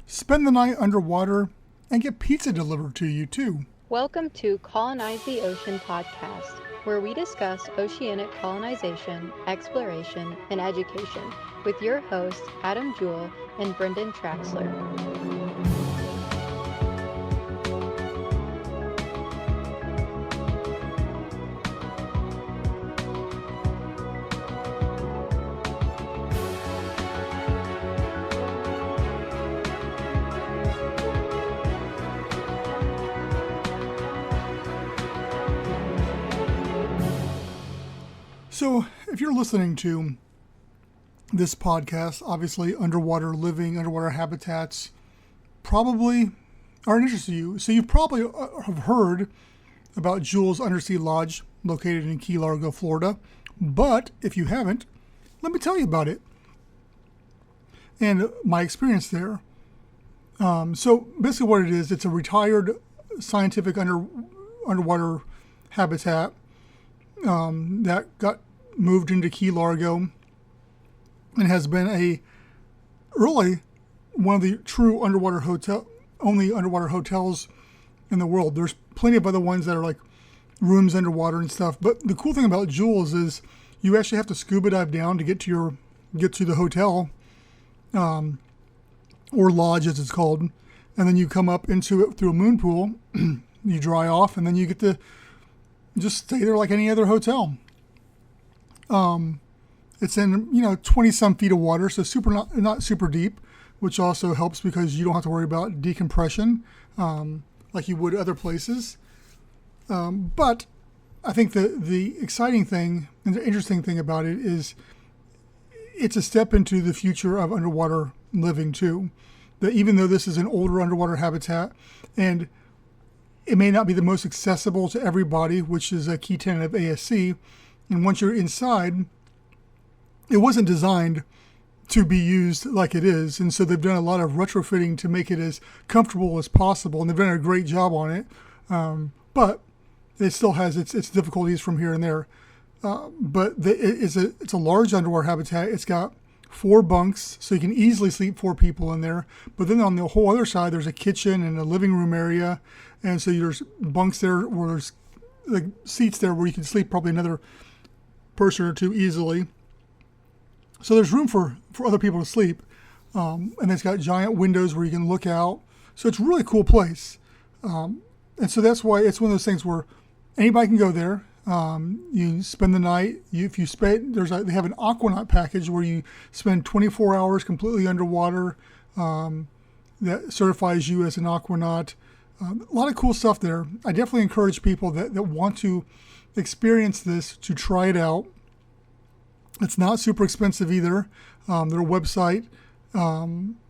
spend the night underwater, and get pizza delivered to you too. Welcome to Colonize the Ocean podcast, where we discuss oceanic colonization, exploration, and education with your hosts Adam Jewell and Brendan Traxler. So, if you're listening to this podcast, obviously underwater living, underwater habitats probably are an interest to you. So, you've probably have heard about Jules Undersea Lodge located in Key Largo, Florida. But if you haven't, let me tell you about it and my experience there. So, basically, what it is, it's a retired scientific underwater habitat that got moved into Key Largo and has been really one of the true only underwater hotels in the world. There's plenty of other ones that are like rooms underwater and stuff. But the cool thing about Jules is you actually have to scuba dive down to get to the hotel, or lodge as it's called, and then you come up into it through a moon pool. You dry off, and then you get to just stay there like any other hotel. It's in 20 some feet of water, so not super deep, which also helps because you don't have to worry about decompression like you would other places. But I think the exciting thing and the interesting thing about it is it's a step into the future of underwater living too. That even though this is an older underwater habitat and it may not be the most accessible to everybody, which is a key tenet of ASC. And once you're inside, it wasn't designed to be used like it is. And so they've done a lot of retrofitting to make it as comfortable as possible. And they've done a great job on it. But it still has its difficulties from here and there. It's a large underwater habitat. It's got 4 bunks, so you can easily sleep 4 people in there. But then on the whole other side, there's a kitchen and a living room area. And so there's bunks there where there's like seats there where you can sleep probably another person or 2 easily. So there's room for other people to sleep. And it's got giant windows where you can look out. So it's a really cool place. And so that's why it's one of those things where anybody can go there. You spend the night. They have an aquanaut package where you spend 24 hours completely underwater. That certifies you as an aquanaut. A lot of cool stuff there. I definitely encourage people that want to experience this to try it out. It's not super expensive either. Their website,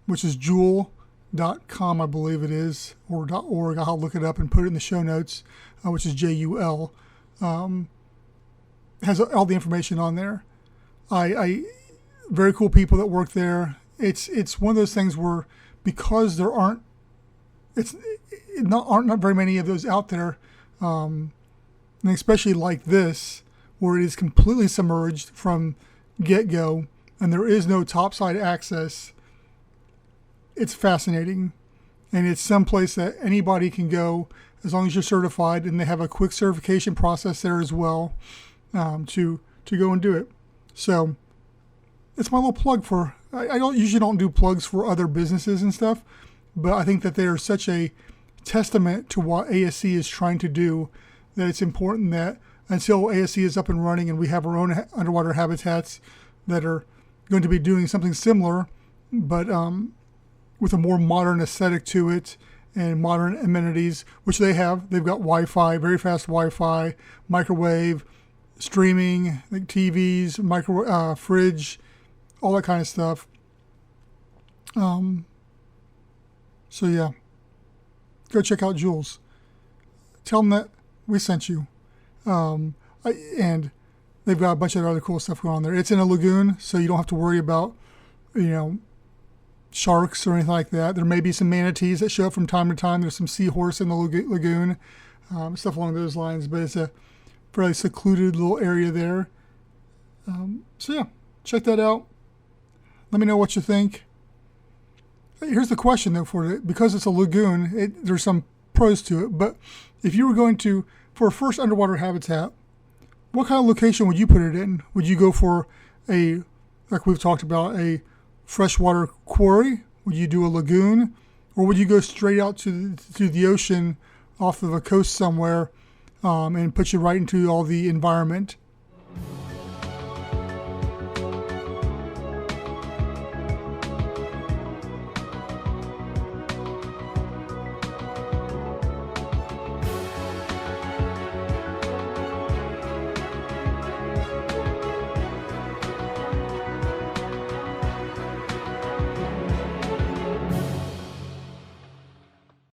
which is jewel.com, I believe it is, or .org. I'll look it up and put it in the show notes, which is JUL. Has all the information on there. I very cool people that work there. It's one of those things where because there aren't very many of those out there, and especially like this, where it is completely submerged from get-go, and there is no topside access. It's fascinating, and it's someplace that anybody can go as long as you're certified, and they have a quick certification process there as well, to go and do it. So it's my little plug for. I usually don't do plugs for other businesses and stuff, but I think that they are such a testament to what ASC is trying to do that it's important that until ASC is up and running and we have our own underwater habitats that are going to be doing something similar, but with a more modern aesthetic to it and modern amenities, which they have. They've got Wi-Fi, very fast Wi-Fi, microwave, streaming, like TVs, fridge, all that kind of stuff. So yeah, go check out Jules. Tell them that we sent you. And they've got a bunch of other cool stuff going on there. It's in a lagoon, so you don't have to worry about, sharks or anything like that. There may be some manatees that show up from time to time. There's some seahorse in the lagoon, stuff along those lines. But it's a fairly secluded little area there. So yeah, check that out. Let me know what you think. Here's the question though for it, because it's a lagoon, there's some pros to it. But if you were going to, for a first underwater habitat, what kind of location would you put it in? Would you go for like we've talked about, a freshwater quarry? Would you do a lagoon? Or would you go straight out to the ocean off of a coast somewhere and put you right into all the environment?